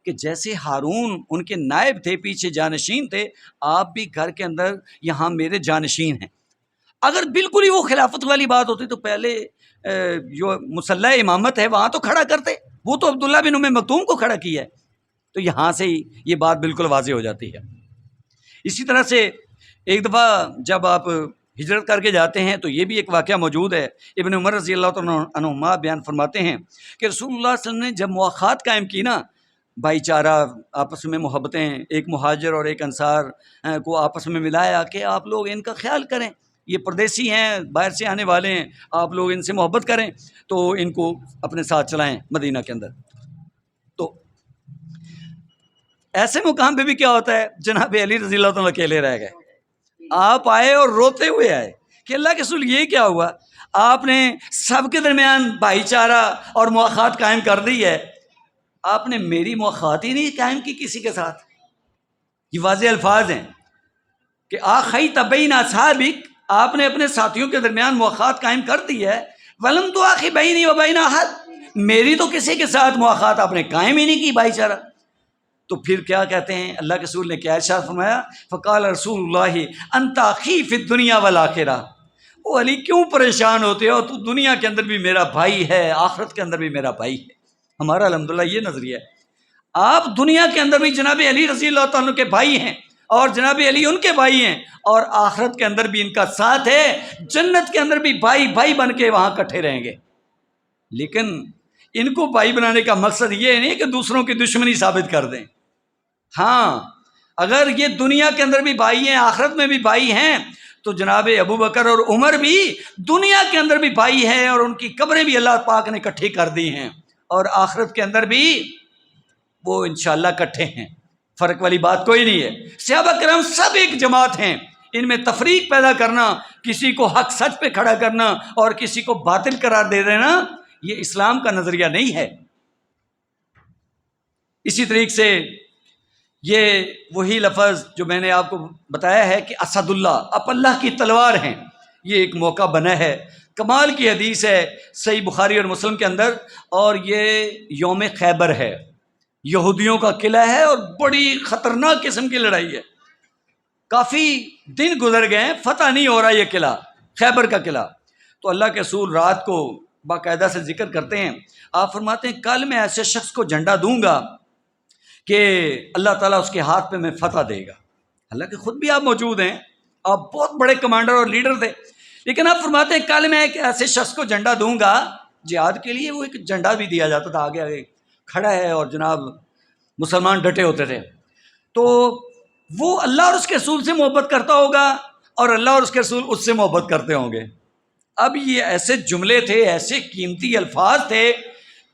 کہ جیسے ہارون ان کے نائب تھے، پیچھے جانشین تھے، آپ بھی گھر کے اندر یہاں میرے جانشین ہیں۔ اگر بالکل ہی وہ خلافت والی بات ہوتی تو پہلے جو مسلح امامت ہے وہاں تو کھڑا کرتے، وہ تو عبداللہ بن ام مکتوم کو کھڑا کیا ہے، تو یہاں سے ہی یہ بات بالکل واضح ہو جاتی ہے۔ اسی طرح سے ایک دفعہ جب آپ ہجرت کر کے جاتے ہیں تو یہ بھی ایک واقعہ موجود ہے، ابن عمر رضی اللہ عنہما بیان فرماتے ہیں کہ رسول اللہ صلی اللہ علیہ وسلم نے جب مواخات قائم کی نا، بھائی چارہ آپس میں محبتیں، ایک مہاجر اور ایک انصار کو آپس میں ملایا کہ آپ لوگ ان کا خیال کریں، یہ پردیسی ہیں، باہر سے آنے والے ہیں، آپ لوگ ان سے محبت کریں تو ان کو اپنے ساتھ چلائیں مدینہ کے اندر۔ تو ایسے مقام پہ بھی کیا ہوتا ہے، جناب علی رضی اللہ عنہ اکیلے رہ گئے، آپ آئے اور روتے ہوئے آئے کہ اللہ کے رسول یہ کیا ہوا، آپ نے سب کے درمیان بھائی چارہ اور مواخات قائم کر دی ہے، آپ نے میری مواخات ہی نہیں قائم کی کسی کے ساتھ۔ یہ واضح الفاظ ہیں کہ آخیت بین اصحابک، آپ نے اپنے ساتھیوں کے درمیان مواخات قائم کر دی ہے، ولم تواخی بینی و بین احد، میری تو کسی کے ساتھ مواخات آپ نے قائم ہی نہیں کی بھائی چارہ۔ تو پھر کیا کہتے ہیں، اللہ کے رسول نے کیا ارشاد فرمایا، فقال رسول اللہ انت اخی فی الدنیا والآخرہ، او علی کیوں پریشان ہوتے ہو، تو دنیا کے اندر بھی میرا بھائی ہے، آخرت کے اندر بھی میرا بھائی ہے۔ ہمارا الحمدللہ یہ نظریہ ہے، آپ دنیا کے اندر بھی جناب علی رضی اللہ تعالیٰ کے بھائی ہیں اور جناب علی ان کے بھائی ہیں، اور آخرت کے اندر بھی ان کا ساتھ ہے، جنت کے اندر بھی بھائی بھائی بن کے وہاں اکٹھے رہیں گے۔ لیکن ان کو بھائی بنانے کا مقصد یہ نہیں کہ دوسروں کی دشمنی ثابت کر دیں، ہاں اگر یہ دنیا کے اندر بھی بھائی ہیں، آخرت میں بھی بھائی ہیں، تو جناب ابو بکر اور عمر بھی دنیا کے اندر بھی بھائی ہیں اور ان کی قبریں بھی اللہ پاک نے اکٹھی کر دی ہیں، اور آخرت کے اندر بھی وہ انشاءاللہ اکٹھے ہیں، فرق والی بات کوئی نہیں ہے۔ صحابہ کرام سب ایک جماعت ہیں، ان میں تفریق پیدا کرنا، کسی کو حق سچ پہ کھڑا کرنا اور کسی کو باطل قرار دے دینا، یہ اسلام کا نظریہ نہیں ہے۔ اسی طریقے سے یہ وہی لفظ جو میں نے آپ کو بتایا ہے کہ اسد اللہ، آپ اللہ کی تلوار ہیں، یہ ایک موقع بنا ہے، کمال کی حدیث ہے صحیح بخاری اور مسلم کے اندر، اور یہ یوم خیبر ہے، یہودیوں کا قلعہ ہے اور بڑی خطرناک قسم کی لڑائی ہے، کافی دن گزر گئے ہیں، فتح نہیں ہو رہا یہ قلعہ، خیبر کا قلعہ۔ تو اللہ کے رسول رات کو باقاعدہ سے ذکر کرتے ہیں، آپ فرماتے ہیں کل میں ایسے شخص کو جھنڈا دوں گا کہ اللہ تعالیٰ اس کے ہاتھ پہ میں فتح دے گا۔ حالانکہ خود بھی آپ موجود ہیں، آپ بہت بڑے کمانڈر اور لیڈر تھے، لیکن آپ فرماتے ہیں کل میں ایک ایسے شخص کو جھنڈا دوں گا، جہاد کے لیے وہ ایک جھنڈا بھی دیا جاتا تھا، آگے آگے کھڑا ہے اور جناب مسلمان ڈٹے ہوتے تھے، تو وہ اللہ اور اس کے رسول سے محبت کرتا ہوگا اور اللہ اور اس کے رسول اس سے محبت کرتے ہوں گے۔ اب یہ ایسے جملے تھے، ایسے قیمتی الفاظ تھے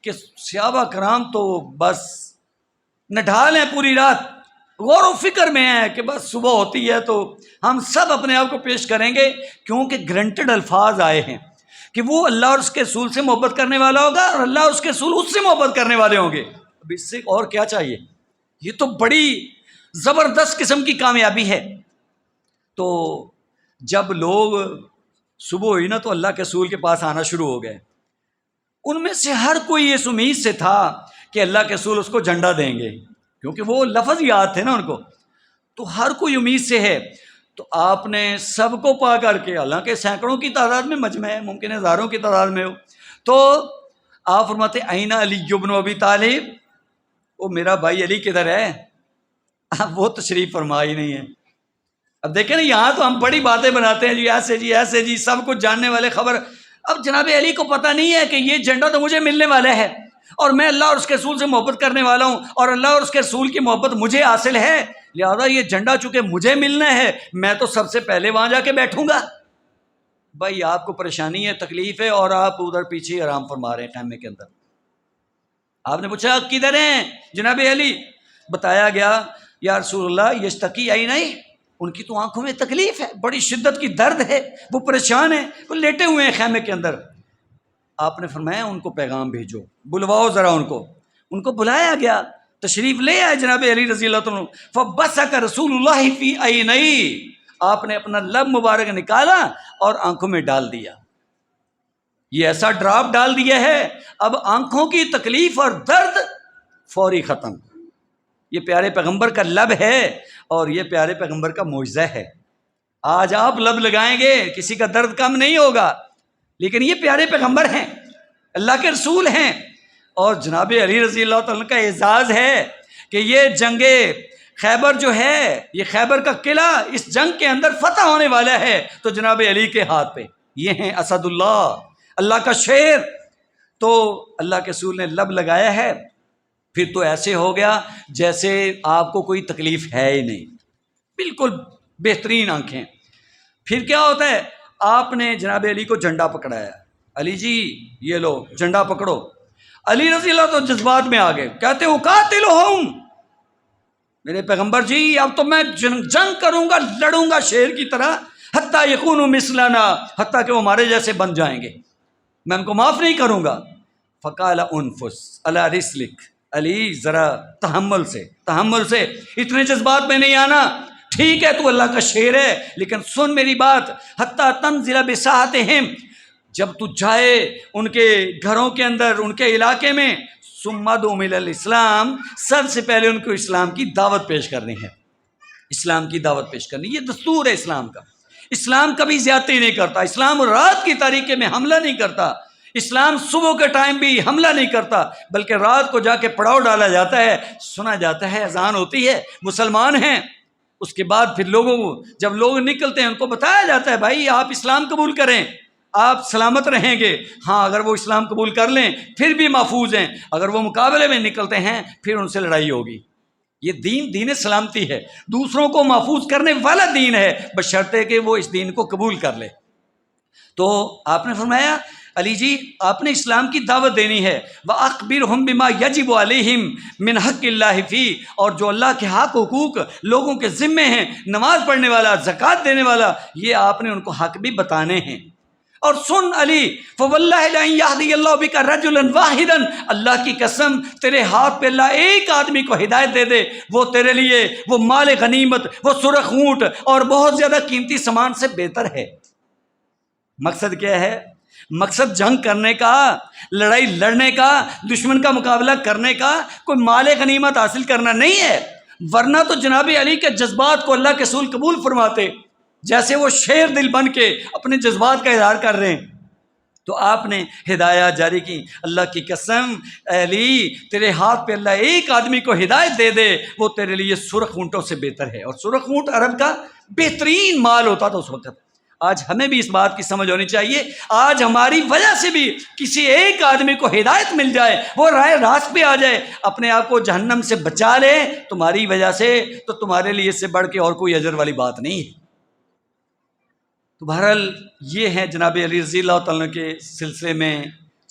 کہ صحابہ کرام تو بس نڈھال ہیں، پوری رات غور و فکر میں ہیں کہ بس صبح ہوتی ہے تو ہم سب اپنے آپ کو پیش کریں گے، کیونکہ گرنٹڈ الفاظ آئے ہیں کہ وہ اللہ اور اس کے رسول سے محبت کرنے والا ہوگا اور اللہ اور اس کے رسول اس سے محبت کرنے والے ہوں گے۔ اب اس سے اور کیا چاہیے؟ یہ تو بڑی زبردست قسم کی کامیابی ہے۔ تو جب لوگ صبح ہوئی نا تو اللہ کے رسول کے پاس آنا شروع ہو گئے۔ ان میں سے ہر کوئی اس امید سے تھا کہ اللہ کے رسول اس کو جھنڈا دیں گے، کیونکہ وہ لفظ یاد تھے نا ان کو، تو ہر کوئی امید سے ہے۔ تو آپ نے سب کو پا کر کے، حالانکہ سینکڑوں کی تعداد میں مجمع ہے، ممکن ہے ہزاروں کی تعداد میں ہو، تو آپ فرماتے اینا علی بن ابی طالب، وہ میرا بھائی علی کدھر ہے؟ اب وہ تشریف فرما ہی نہیں ہے۔ اب دیکھیں نا، یہاں تو ہم بڑی باتیں بناتے ہیں، جی ایسے جی سب کچھ جاننے والے خبر۔ اب جناب علی کو پتہ نہیں ہے کہ یہ جھنڈا تو مجھے ملنے والا ہے، اور میں اللہ اور اس کے رسول سے محبت کرنے والا ہوں، اور اللہ اور اس کے رسول کی محبت مجھے حاصل ہے، لہذا یہ جھنڈا چونکہ مجھے ملنا ہے، میں تو سب سے پہلے وہاں جا کے بیٹھوں گا۔ بھائی آپ کو پریشانی ہے، تکلیف ہے، اور آپ ادھر پیچھے آرام فرما رہے ہیں خیمے کے اندر۔ آپ نے پوچھا کدھر ہیں جناب علی؟ بتایا گیا یا رسول اللہ یشتکی عینیہ، ان کی تو آنکھوں میں تکلیف ہے، بڑی شدت کی درد ہے، وہ پریشان ہیں، وہ لیٹے ہوئے ہیں خیمے کے اندر۔ آپ نے فرمایا ان کو پیغام بھیجو، بلواؤ ذرا ان کو بلایا گیا، تشریف لے آئے جناب علی رضی اللہ عنہ۔ فبصق رسول اللہ فی عینیہ، آپ نے اپنا لب مبارک نکالا اور آنکھوں میں ڈال دیا، یہ ایسا ڈراپ ڈال دیا ہے، اب آنکھوں کی تکلیف اور درد فوری ختم۔ یہ پیارے پیغمبر کا لب ہے اور یہ پیارے پیغمبر کا معجزہ ہے۔ آج آپ لب لگائیں گے کسی کا درد کم نہیں ہوگا، لیکن یہ پیارے پیغمبر ہیں، اللہ کے رسول ہیں، اور جناب علی رضی اللہ تعالیٰ کا اعزاز ہے کہ یہ جنگ خیبر جو ہے، یہ خیبر کا قلعہ اس جنگ کے اندر فتح ہونے والا ہے تو جناب علی کے ہاتھ پہ، یہ ہیں اسد اللہ، اللہ کا شیر۔ تو اللہ کے رسول نے لب لگایا ہے، پھر تو ایسے ہو گیا جیسے آپ کو کوئی تکلیف ہے ہی نہیں، بالکل بہترین آنکھیں۔ پھر کیا ہوتا ہے؟ آپ نے جناب علی کو جھنڈا پکڑایا، علی جی یہ لو جھنڈا پکڑو۔ علی رضی اللہ تو جذبات میں آ گئے، کہتے ہیں اقاتلہم، میرے پیغمبر جی اب تو میں جنگ کروں گا، لڑوں گا شیر کی طرح، حتیٰ یکونوا مثلنا، حتیٰ کہ وہ ہمارے جیسے بن جائیں گے، میں ان کو معاف نہیں کروں گا۔ فقال انفس علی رسلک، علی ذرا تحمل سے، اتنے جذبات میں نہیں آنا، ٹھیک ہے تو اللہ کا شیر ہے لیکن سن میری بات، حتیٰ تنزل بساحتہم، جب تو جائے ان کے گھروں کے اندر، ان کے علاقے میں، ثم ادعوہم الی الاسلام، سب سے پہلے ان کو اسلام کی دعوت پیش کرنی ہے، اسلام کی دعوت پیش کرنی، یہ دستور ہے اسلام کا۔ اسلام کبھی زیادتی نہیں کرتا، اسلام رات کی تاریکی میں حملہ نہیں کرتا، اسلام صبح کے ٹائم بھی حملہ نہیں کرتا، بلکہ رات کو جا کے پڑاؤ ڈالا جاتا ہے، سنا جاتا ہے، اذان ہوتی ہے، مسلمان ہیں، اس کے بعد پھر لوگوں کو جب لوگ نکلتے ہیں ان کو بتایا جاتا ہے بھائی آپ اسلام قبول کریں، آپ سلامت رہیں گے۔ ہاں اگر وہ اسلام قبول کر لیں پھر بھی محفوظ ہیں، اگر وہ مقابلے میں نکلتے ہیں پھر ان سے لڑائی ہوگی۔ یہ دین سلامتی ہے، دوسروں کو محفوظ کرنے والا دین ہے، بشرطے کہ وہ اس دین کو قبول کر لے۔ تو آپ نے فرمایا علی جی آپ نے اسلام کی دعوت دینی ہے، وَأَخْبِرْهُمْ بِمَا يَجِبُ عَلَيْهِمْ مِنْ حَقِّ اللَّهِ فِيهِ، اور جو اللہ کے حق حقوق لوگوں کے ذمے ہیں، نماز پڑھنے والا، زکوٰۃ دینے والا، یہ آپ نے ان کو حق بھی بتانے ہیں۔ اور سن علی، فَوَاللَّهِ لَئِن يَهْدِيَ اللَّهُ بِكَ رَجُلًا وَاحِدًا، اللہ کی قسم تیرے ہاتھ پہ اللہ ایک آدمی کو ہدایت دے دے، وہ تیرے لیے وہ مال غنیمت، وہ سرخ اونٹ اور بہت زیادہ قیمتی سامان سے بہتر ہے۔ مقصد کیا ہے؟ مقصد جنگ کرنے کا، لڑائی لڑنے کا، دشمن کا مقابلہ کرنے کا، کوئی مال غنیمت حاصل کرنا نہیں ہے، ورنہ تو جناب علی کے جذبات کو اللہ کے رسول قبول فرماتے، جیسے وہ شیر دل بن کے اپنے جذبات کا اظہار کر رہے ہیں۔ تو آپ نے ہدایات جاری کی، اللہ کی قسم اے علی تیرے ہاتھ پہ اللہ ایک آدمی کو ہدایت دے دے، وہ تیرے لیے سرخ اونٹوں سے بہتر ہے، اور سرخ اونٹ عرب کا بہترین مال ہوتا تھا اس وقت۔ آج ہمیں بھی اس بات کی سمجھ ہونی چاہیے، آج ہماری وجہ سے بھی کسی ایک آدمی کو ہدایت مل جائے، وہ راہ راست پہ آ جائے، اپنے آپ کو جہنم سے بچا لے، تمہاری وجہ سے، تو تمہارے لیے اس سے بڑھ کے اور کوئی اجر والی بات نہیں ہے۔ تو بہرحال یہ ہے جناب علی رضی اللہ تعالیٰ کے سلسلے میں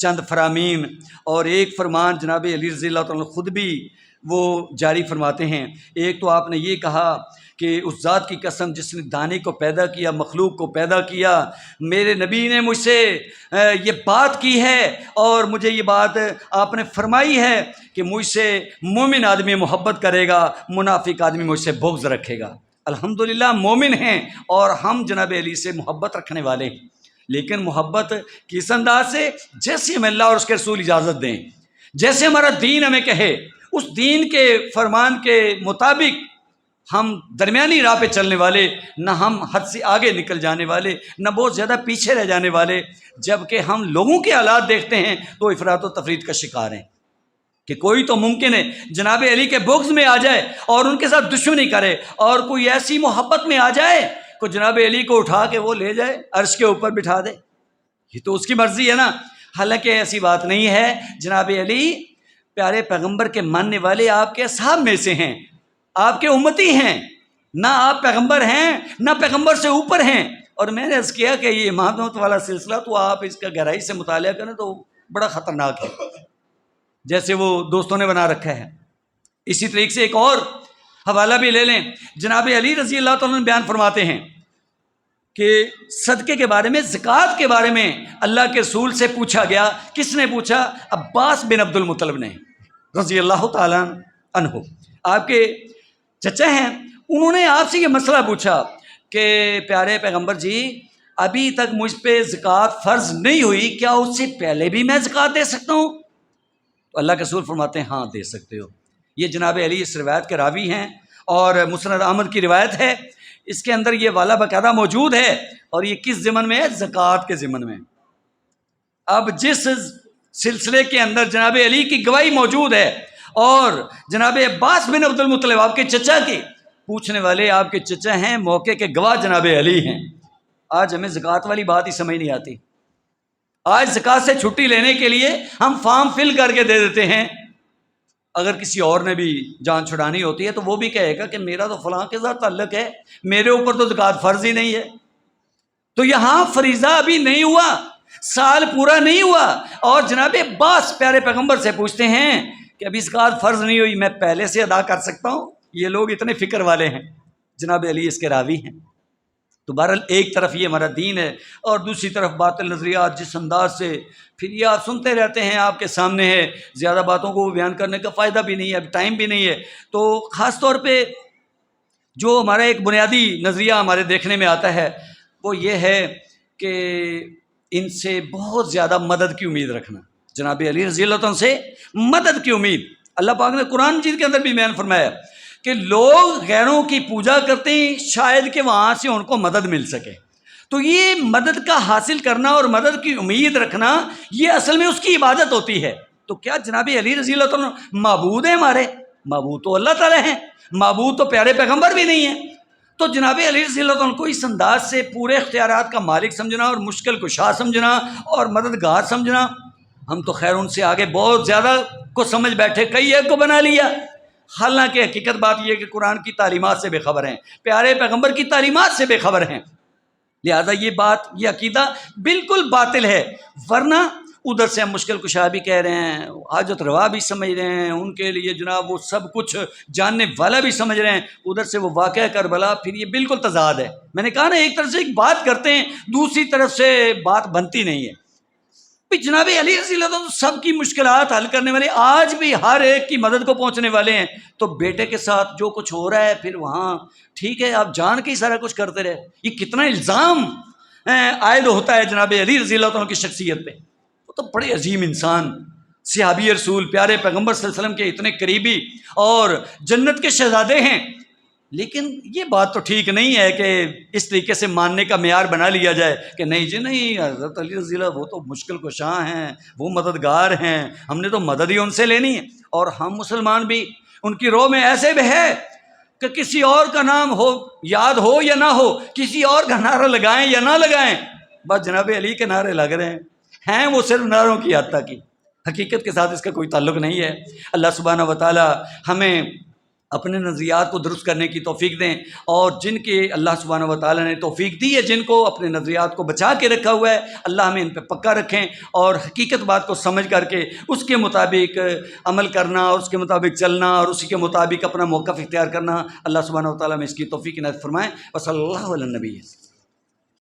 چند فرامین اور ایک فرمان جناب علی رضی اللہ تعالیٰ خود بھی وہ جاری فرماتے ہیں۔ ایک تو آپ نے یہ کہا کہ اس ذات کی قسم جس نے دانے کو پیدا کیا، مخلوق کو پیدا کیا، میرے نبی نے مجھ سے یہ بات کی ہے اور مجھے یہ بات آپ نے فرمائی ہے کہ مجھ سے مومن آدمی محبت کرے گا، منافق آدمی مجھ سے بغض رکھے گا۔ الحمدللہ مومن ہیں اور ہم جناب علی سے محبت رکھنے والے ہیں، لیکن محبت کس انداز سے؟ جیسے ہمیں اللہ اور اس کے رسول اجازت دیں، جیسے ہمارا دین ہمیں کہے، اس دین کے فرمان کے مطابق ہم درمیانی راہ پہ چلنے والے، نہ ہم حد سے آگے نکل جانے والے، نہ بہت زیادہ پیچھے رہ جانے والے۔ جبکہ ہم لوگوں کے حالات دیکھتے ہیں تو افراط و تفریط کا شکار ہیں کہ کوئی تو ممکن ہے جناب علی کے بغض میں آ جائے اور ان کے ساتھ دشمنی کرے، اور کوئی ایسی محبت میں آ جائے کہ جناب علی کو اٹھا کے وہ لے جائے، عرش کے اوپر بٹھا دے۔ یہ تو اس کی مرضی ہے نا۔ حالانکہ ایسی بات نہیں ہے۔ جناب علی پیارے پیغمبر کے ماننے والے آپ کے اصحاب میں سے ہیں، آپ کے امتی ہیں، نہ آپ پیغمبر ہیں نہ پیغمبر سے اوپر ہیں۔ اور میں نے عرض کیا کہ یہ امامت والا سلسلہ تو آپ اس کا گہرائی سے مطالعہ کریں تو بڑا خطرناک ہے، جیسے وہ دوستوں نے بنا رکھا ہے۔ اسی طریقے سے ایک اور حوالہ بھی لے لیں، جناب علی رضی اللہ تعالیٰ عنہ بیان فرماتے ہیں کہ صدقے کے بارے میں، زکوٰۃ کے بارے میں اللہ کے رسول سے پوچھا گیا۔ کس نے پوچھا؟ عباس بن عبد المطلب نے رضی اللہ تعالیٰ عنہ، آپ کے چچا ہیں۔ انہوں نے آپ سے یہ مسئلہ پوچھا کہ پیارے پیغمبر جی، ابھی تک مجھ پہ زکوٰۃ فرض نہیں ہوئی، کیا اس سے پہلے بھی میں زکوٰۃ دے سکتا ہوں؟ تو اللہ کے رسول فرماتے ہیں ہاں دے سکتے ہو۔ یہ جناب علی اس روایت کے راوی ہیں اور مسند احمد کی روایت ہے، اس کے اندر یہ والا باقاعدہ موجود ہے۔ اور یہ کس ضمن میں ہے؟ زکوٰۃ کے ضمن میں۔ اب جس سلسلے کے اندر جناب علی کی گواہی موجود ہے اور جناب عباس بن عبد المطلب آپ کے چچا کی، پوچھنے والے آپ کے چچا ہیں، موقع کے گواہ جناب علی ہیں۔ آج ہمیں زکوٰۃ والی بات ہی سمجھ نہیں آتی۔ آج زکوٰۃ سے چھٹی لینے کے لیے ہم فارم فل کر کے دے دیتے ہیں۔ اگر کسی اور نے بھی جان چھڑانی ہوتی ہے تو وہ بھی کہے گا کہ میرا تو فلاں کے ساتھ تعلق ہے، میرے اوپر تو زکوٰۃ فرض ہی نہیں ہے۔ تو یہاں فریضہ ابھی نہیں ہوا، سال پورا نہیں ہوا، اور جناب عباس پیارے پیغمبر سے پوچھتے ہیں کہ ابھی زکوٰۃ فرض نہیں ہوئی، میں پہلے سے ادا کر سکتا ہوں؟ یہ لوگ اتنے فکر والے ہیں۔ جناب علی اس کے راوی ہیں۔ تو بہرحال ایک طرف یہ ہمارا دین ہے اور دوسری طرف باطل نظریات جس انداز سے پھر یہ آپ سنتے رہتے ہیں، آپ کے سامنے ہے، زیادہ باتوں کو بیان کرنے کا فائدہ بھی نہیں ہے، اب ٹائم بھی نہیں ہے۔ تو خاص طور پہ جو ہمارا ایک بنیادی نظریہ ہمارے دیکھنے میں آتا ہے وہ یہ ہے کہ ان سے بہت زیادہ مدد کی امید رکھنا، جناب علی رضی اللہ عنہ سے مدد کی امید۔ اللہ پاک نے قرآن مجید کے اندر بھی بیان فرمایا کہ لوگ غیروں کی پوجا کرتے ہیں شاید کہ وہاں سے ان کو مدد مل سکے۔ تو یہ مدد کا حاصل کرنا اور مدد کی امید رکھنا، یہ اصل میں اس کی عبادت ہوتی ہے۔ تو کیا جناب علی رضی اللہ عنہ معبود ہیں ہمارے؟ معبود تو اللہ تعالیٰ ہیں، معبود تو پیارے پیغمبر بھی نہیں ہیں۔ تو جناب علی رضی اللہ عنہ کو اس انداز سے پورے اختیارات کا مالک سمجھنا اور مشکل کشا سمجھنا اور مددگار سمجھنا، ہم تو خیر ان سے آگے بہت زیادہ کو سمجھ بیٹھے، کئی ایک کو بنا لیا۔ حالانکہ حقیقت بات یہ ہے کہ قرآن کی تعلیمات سے بے خبر ہیں، پیارے پیغمبر کی تعلیمات سے بے خبر ہیں، لہذا یہ بات، یہ عقیدہ بالکل باطل ہے۔ ورنہ ادھر سے ہم مشکل کشا بھی کہہ رہے ہیں، حاجت روا بھی سمجھ رہے ہیں، ان کے لیے جناب وہ سب کچھ جاننے والا بھی سمجھ رہے ہیں، ادھر سے وہ واقعہ کربلا، پھر یہ بالکل تضاد ہے۔ میں نے کہا نا، ایک طرف سے ایک بات کرتے ہیں، دوسری طرف سے بات بنتی نہیں ہے۔ جناب علی رضی اللہ عنہ سب کی مشکلات حل کرنے والے، آج بھی ہر ایک کی مدد کو پہنچنے والے ہیں۔ تو بیٹے کے ساتھ جو کچھ ہو رہا ہے پھر وہاں ٹھیک ہے، آپ جان کے ہی سارا کچھ کرتے رہے، یہ کتنا الزام عائد ہوتا ہے جناب علی رضی اللہ عنہ کی شخصیت پہ۔ وہ تو بڑے عظیم انسان، صحابی رسول، پیارے پیغمبر صلی اللہ علیہ وسلم کے اتنے قریبی اور جنت کے شہزادے ہیں، لیکن یہ بات تو ٹھیک نہیں ہے کہ اس طریقے سے ماننے کا معیار بنا لیا جائے کہ نہیں جی نہیں، حضرت علی رضی اللہ وہ تو مشکل کشاں ہیں، وہ مددگار ہیں، ہم نے تو مدد ہی ان سے لینی ہے۔ اور ہم مسلمان بھی ان کی روح میں ایسے بھی ہے کہ کسی اور کا نام ہو، یاد ہو یا نہ ہو، کسی اور کا نعرہ لگائیں یا نہ لگائیں، بس جناب علی کے نعرے لگ رہے ہیں وہ صرف نعروں کی حد تک ہی، حقیقت کے ساتھ اس کا کوئی تعلق نہیں ہے۔ اللہ سبحانہ و تعالی ہمیں اپنے نظریات کو درست کرنے کی توفیق دیں، اور جن کے اللہ سبحانہ و تعالیٰ نے توفیق دی ہے، جن کو اپنے نظریات کو بچا کے رکھا ہوا ہے، اللہ ہمیں ان پہ پکا رکھیں، اور حقیقت بات کو سمجھ کر کے اس کے مطابق عمل کرنا، اور اس کے مطابق چلنا، اور اسی کے مطابق اپنا موقف اختیار کرنا، اللہ سبحانہ و تعالیٰ میں اس کی توفیق عنایت فرمائیں۔ وصلی اللہ علی النبی۔